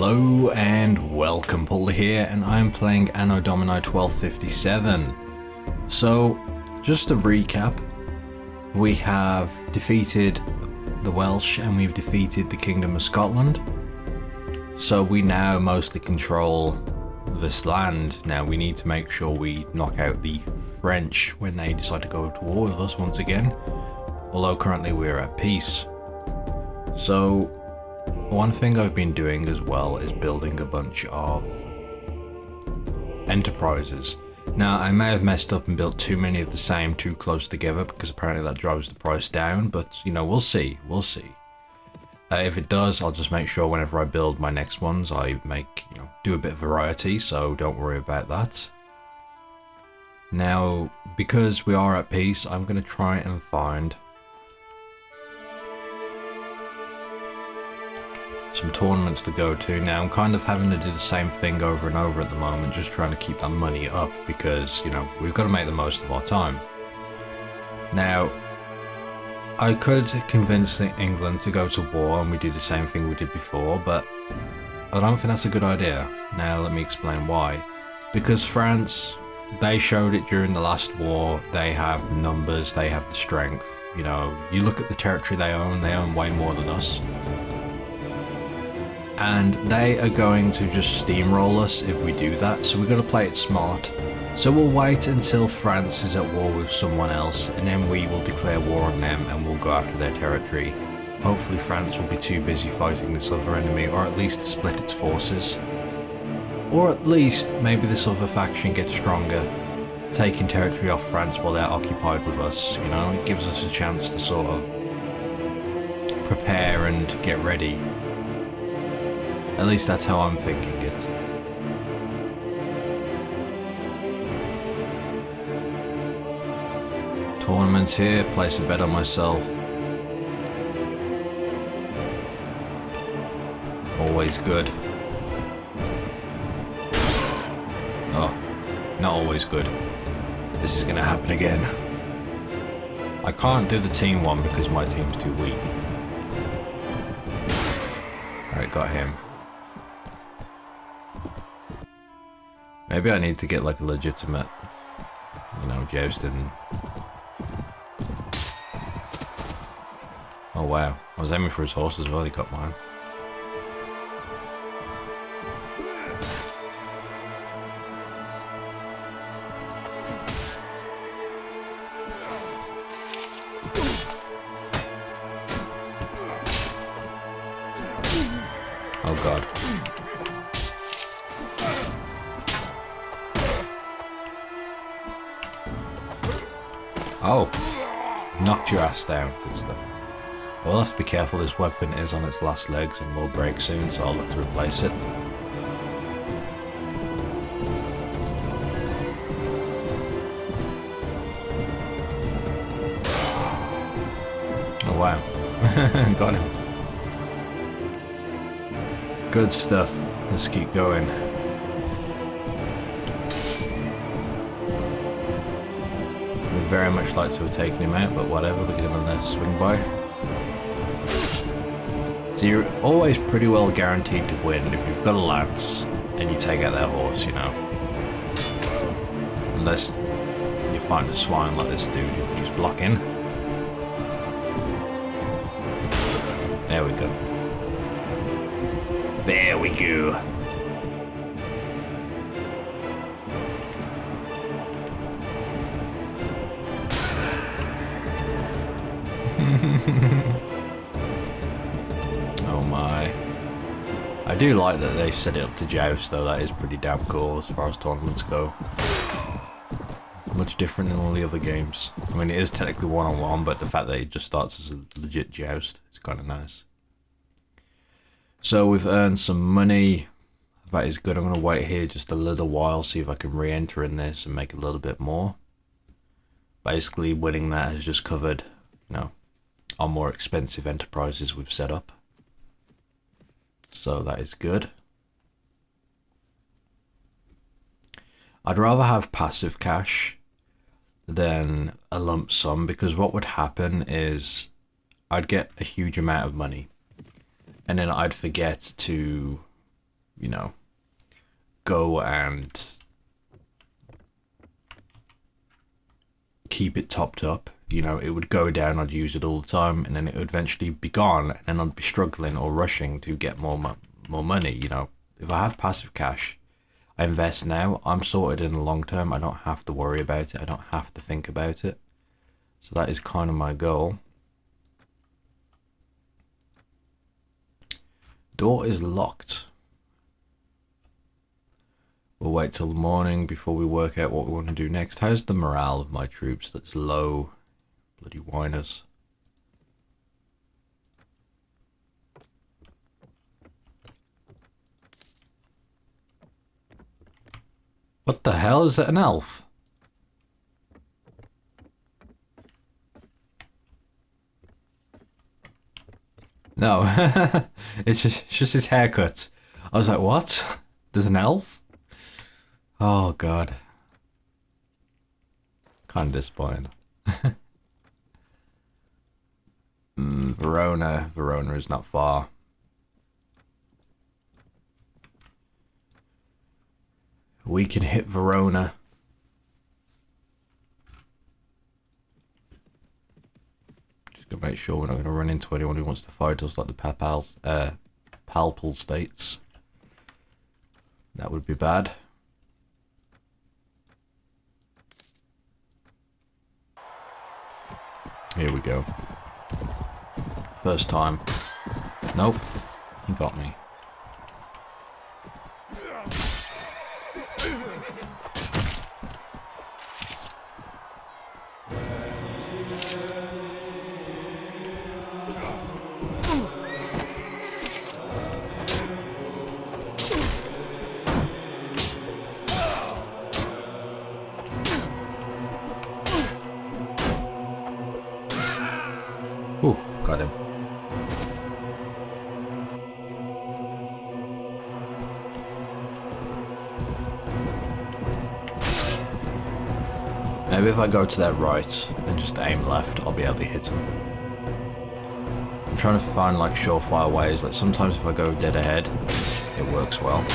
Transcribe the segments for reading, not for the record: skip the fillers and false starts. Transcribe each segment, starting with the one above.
Hello and welcome, Pauleh here, and I'm playing Anno Domini 1257. So, just to recap, we have defeated the Welsh and we've defeated the Kingdom of Scotland. So we now mostly control this land. Now we need to make sure we knock out the French when they decide to go to war with us once again. Although currently we're at peace. So one thing I've been doing as well is building a bunch of enterprises. Now I may have messed up and built too many of the same too close together, because apparently that drives the price down, but you know, we'll see. If it does, I'll just make sure whenever I build my next ones I do a bit of variety, so don't worry about that. Now because we are at peace, I'm going to try and find some tournaments to go to. Now I'm kind of having to do the same thing over and over at the moment, just trying to keep that money up, because you know, we've got to make the most of our time. Now I could convince England to go to war and we do the same thing we did before, but I don't think that's a good idea. Now let me explain why. Because France, they showed it during the last war. They have the numbers, they have the strength. You know, you look at the territory they own way more than us. And they are going to just steamroll us if we do that, so we've got to play it smart. So we'll wait until France is at war with someone else, and then we will declare war on them and we'll go after their territory. Hopefully France will be too busy fighting this other enemy, or at least split its forces. Or at least maybe this other faction gets stronger, taking territory off France while they're occupied with us. You know, it gives us a chance to sort of prepare and get ready. At least that's how I'm thinking it. Tournaments here, place a bet on myself. Always good. Oh, not always good. This is gonna happen again. I can't do the team one because my team's too weak. Alright, got him. Maybe I need to get like a legitimate, you know, jousting. Oh wow, I was aiming for his horse as well, he got mine. Oh god. Oh, knocked your ass down. Good stuff. We'll have to be careful. This weapon is on its last legs and will break soon, so I'll have to replace it. Oh wow. Got him. Good stuff. Let's keep going. Very much like to have taken him out, but whatever, we get him on the swing by. So you're always pretty well guaranteed to win if you've got a lance and you take out their horse, you know. Unless you find a swine like this dude who keeps blocking. There we go. There we go. Oh my. I do like that they set it up to joust though, that is pretty damn cool as far as tournaments go. It's much different than all the other games. I mean, it is technically one-on-one, but the fact that it just starts as a legit joust is kind of nice. So we've earned some money, that is good. I'm going to wait here just a little while, see if I can re-enter in this and make a little bit more. Basically winning that has just covered, you know, our more expensive enterprises we've set up. So that is good. I'd rather have passive cash than a lump sum, because what would happen is I'd get a huge amount of money and then I'd forget to you know, go and keep it topped up. You know, it would go down, I'd use it all the time, and then it would eventually be gone, and then I'd be struggling or rushing to get more money. You know, if I have passive cash, I invest now, I'm sorted in the long term. I don't have to worry about it. I don't have to think about it. So that is kind of my goal. Door is locked. We'll wait till the morning before we work out what we want to do next. How's the morale of my troops? That's low. Bloody whiners. What the hell? Is that an elf? No. It's just his haircut. I was like, what? There's an elf? Oh, God. Kind of disappointed. Verona. Verona is not far. We can hit Verona. Just gotta make sure we're not gonna run into anyone who wants to fight us like the Palpal states. That would be bad. Here we go. First time. Nope. He got me. Ooh, got him. Maybe if I go to that right and just aim left, I'll be able to hit him. I'm trying to find like surefire ways. Like sometimes if I go dead ahead, it works well.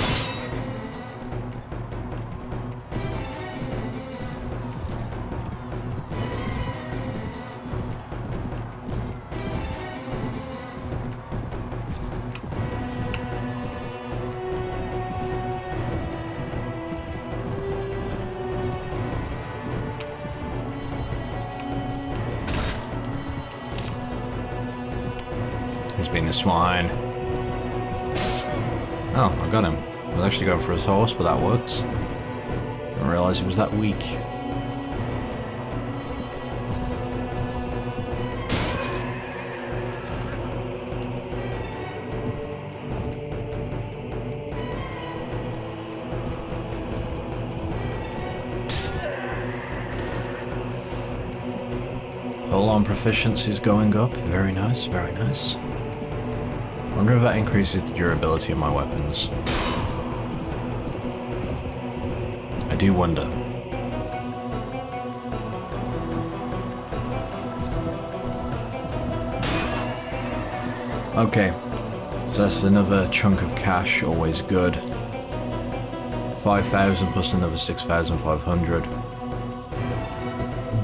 He's being a swine. Oh, I got him. I was actually going for his horse, but that works. Didn't realise he was that weak. Hold-on proficiency is going up. Very nice, very nice. I wonder if that increases the durability of my weapons. I do wonder. Okay, so that's another chunk of cash, always good. 5,000 plus another 6,500.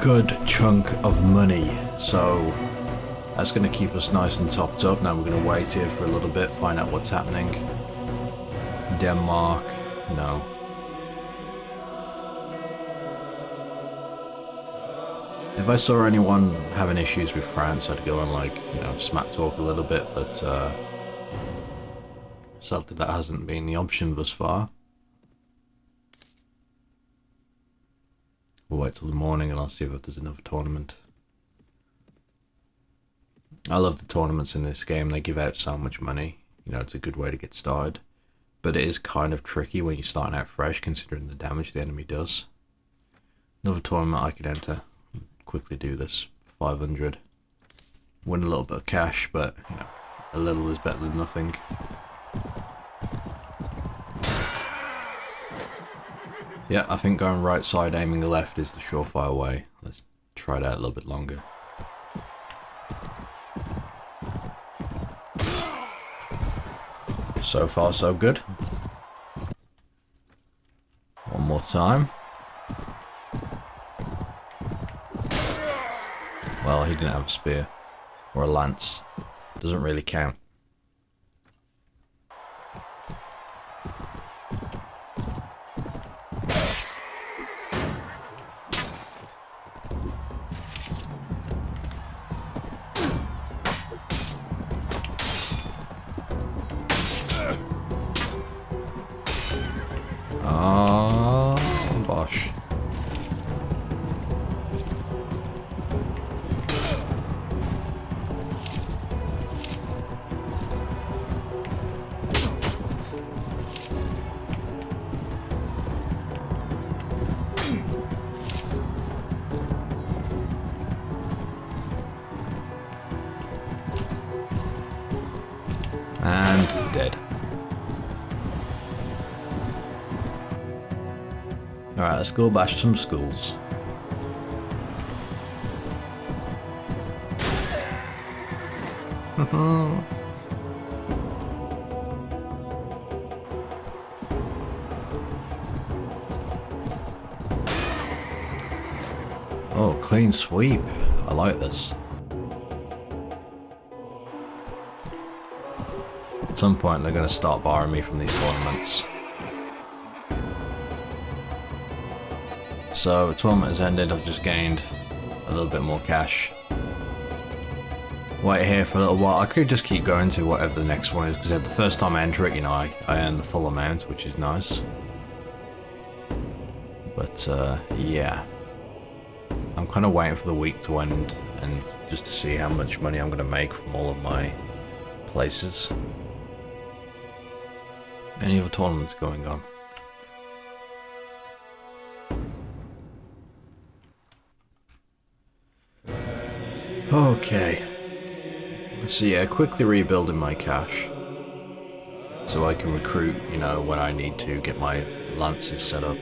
Good chunk of money, so that's going to keep us nice and topped up. Now we're going to wait here for a little bit, find out what's happening. Denmark, no. If I saw anyone having issues with France, I'd go and like, you know, smack talk a little bit, but sadly that hasn't been the option thus far. We'll wait till the morning and I'll see if there's another tournament. I love the tournaments in this game. They give out so much money. You know, it's a good way to get started. But it is kind of tricky when you're starting out fresh, considering the damage the enemy does. Another tournament I could enter. Quickly do this. 500. Win a little bit of cash, but, you know, a little is better than nothing. Yeah, I think going right side, aiming the left is the surefire way. Let's try it out a little bit longer. So far, so good. more time. Well, he didn't have a spear. Or a lance. Doesn't really count. Oh, bosh. And dead. Alright, let's go bash some schools. Oh, clean sweep. I like this. At some point they're going to start barring me from these tournaments. So, the tournament has ended, I've just gained a little bit more cash. Wait here for a little while. I could just keep going to whatever the next one is, because the first time I enter it, you know, I earn the full amount, which is nice. But, yeah. I'm kind of waiting for the week to end, and just to see how much money I'm going to make from all of my places. Any other tournaments going on? Okay. So yeah, quickly rebuilding my cash. So I can recruit, you know, when I need to get my lances set up.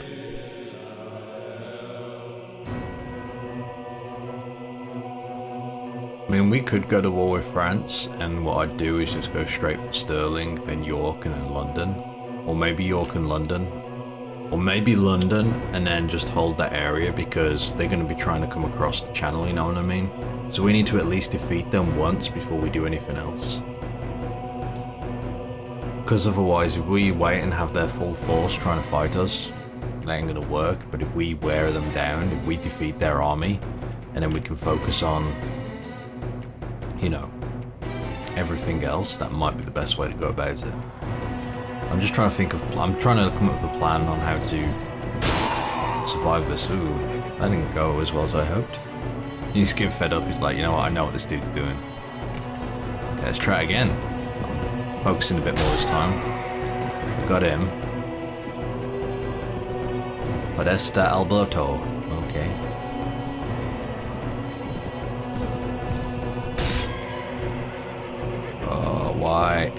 I mean, we could go to war with France, and what I'd do is just go straight for Stirling, then York, and then London. Or maybe York and London. Or maybe London, and then just hold that area, because they're going to be trying to come across the channel, you know what I mean? So we need to at least defeat them once before we do anything else. Because otherwise, if we wait and have their full force trying to fight us, that ain't going to work. But if we wear them down, if we defeat their army, and then we can focus on, you know, everything else, that might be the best way to go about it. I'm just trying to think of, I'm trying to come up with a plan on how to survive this. Ooh, that didn't go as well as I hoped. He's getting fed up, he's like, you know what, I know what this dude's doing. Okay, let's try it again. I'm focusing a bit more this time. Got him. Podesta Alberto. Okay. Oh, why?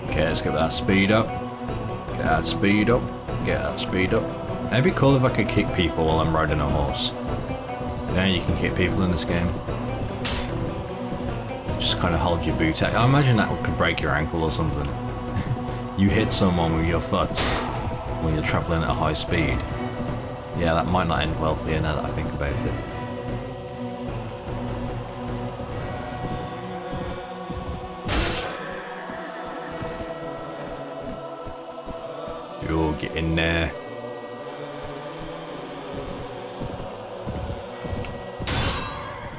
Okay, let's get that speed up. Get that speed up. Get that speed up. It'd be cool if I could kick people while I'm riding a horse. You know, you can kick people in this game. Just kind of hold your boot. I imagine that could break your ankle or something. You hit someone with your foot when you're traveling at a high speed. Yeah, that might not end well for you now that I think about it. You'll get in there.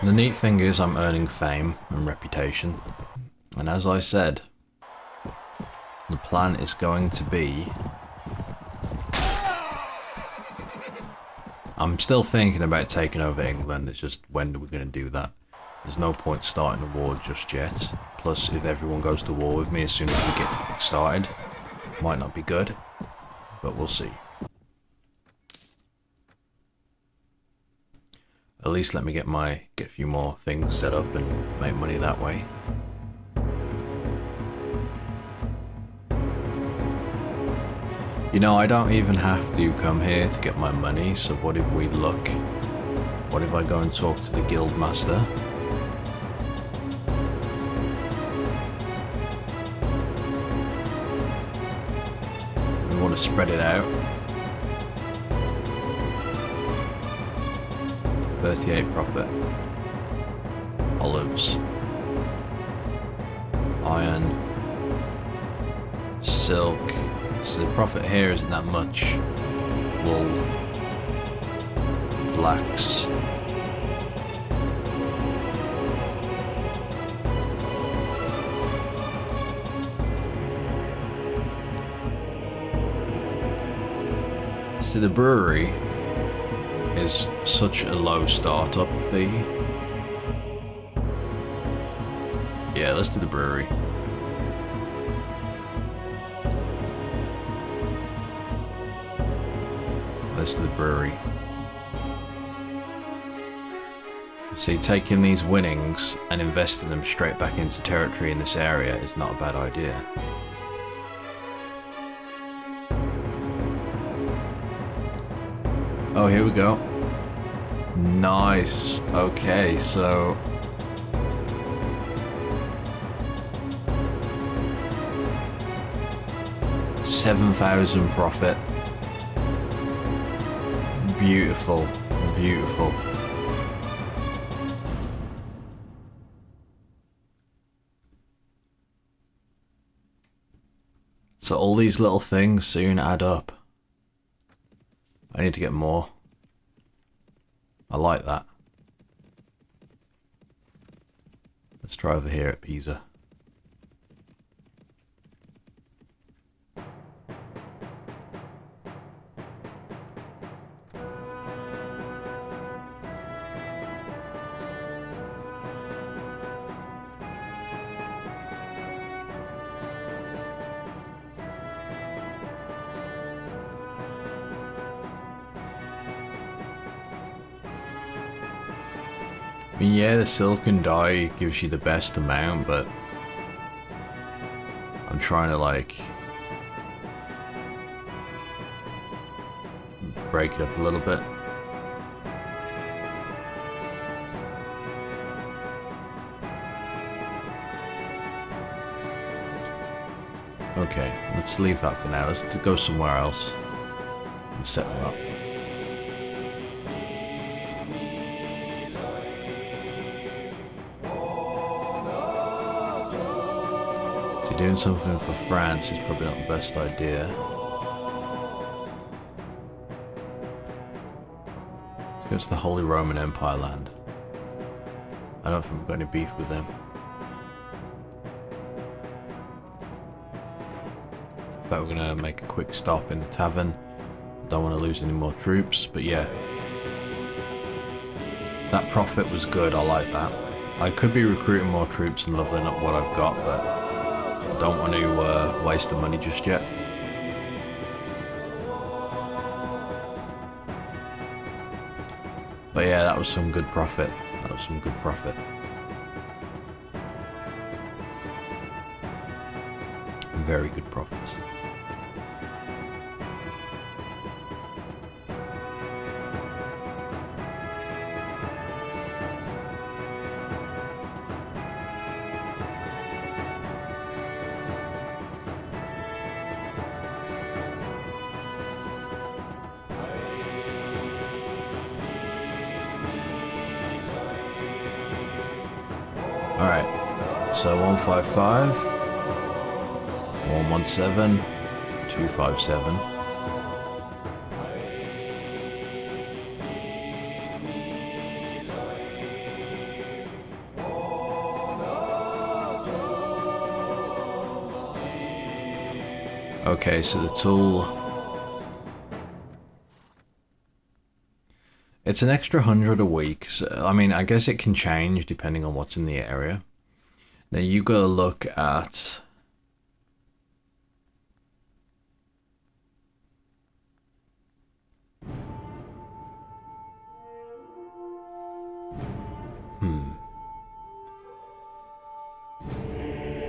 The neat thing is I'm earning fame and reputation. And as I said, the plan is going to be... I'm still thinking about taking over England, it's just when are we going to do that? There's no point starting a war just yet. Plus, if everyone goes to war with me as soon as we get started, might not be good. But we'll see. At least let me get a few more things set up and make money that way. You know, I don't even have to come here to get my money, so what if we look? What if I go and talk to the guild master? We want to spread it out. 38 profit. Olives. Iron. Silk. So the profit here isn't that much. Wool. Flax. So the brewery is such a low startup fee. Yeah, let's do the brewery. Let's do the brewery. See, taking these winnings and investing them straight back into territory in this area is not a bad idea. Oh, here we go. Nice. Okay, so... $7,000 profit. Beautiful. Beautiful. So all these little things soon add up. I need to get more. I like that. Let's try over here at Pisa. I mean, yeah, the silken dye gives you the best amount, but I'm trying to like break it up a little bit. Okay, let's leave that for now. Let's go somewhere else and set them up. Doing something for France is probably not the best idea. Let's go to the Holy Roman Empire land. I don't think we've got any beef with them. In fact, we're gonna make a quick stop in the tavern. Don't want to lose any more troops, but yeah. That profit was good, I like that. I could be recruiting more troops and leveling up what I've got, but I don't want to waste the money just yet. But yeah, that was some good profit. That was some good profit. Very good profits. Alright, so 155, 117, 257. Okay, so the tool... It's an extra 100 a week. So, I mean, I guess it can change depending on what's in the area. Now you gotta look at...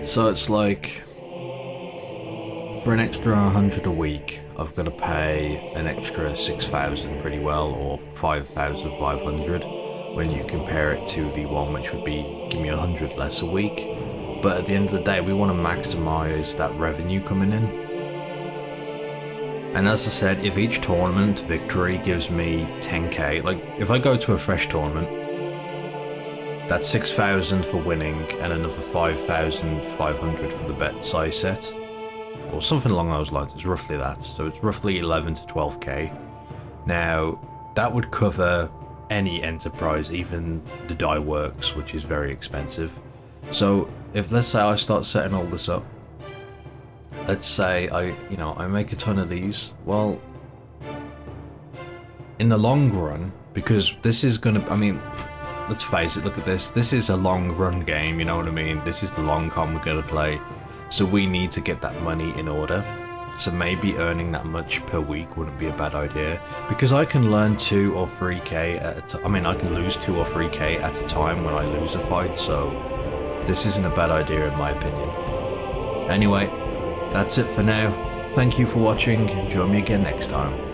So it's like for an extra 100 a week, I've got to pay an extra 6,000 pretty well, or 5,500 when you compare it to the one which would be give me 100 less a week. But at the end of the day, we want to maximize that revenue coming in. And as I said, if each tournament victory gives me 10k, like if I go to a fresh tournament, that's 6,000 for winning and another 5,500 for the bet size set, or something along those lines. It's roughly that. So it's roughly 11 to 12k. Now that would cover any enterprise, even the die works, which is very expensive. So if, let's say I start setting all this up, let's say I make a ton of these, well, in the long run, because this is gonna, I mean, let's face it, look at this is a long run game, you know what I mean? This is the long con we're gonna play, so we need to get that money in order. So maybe earning that much per week wouldn't be a bad idea, because I can learn 2 or 3k at a time. I mean, I can lose 2 or 3k at a time when I lose a fight, so this isn't a bad idea in my opinion. Anyway, that's it for now. Thank you for watching, and join me again next time.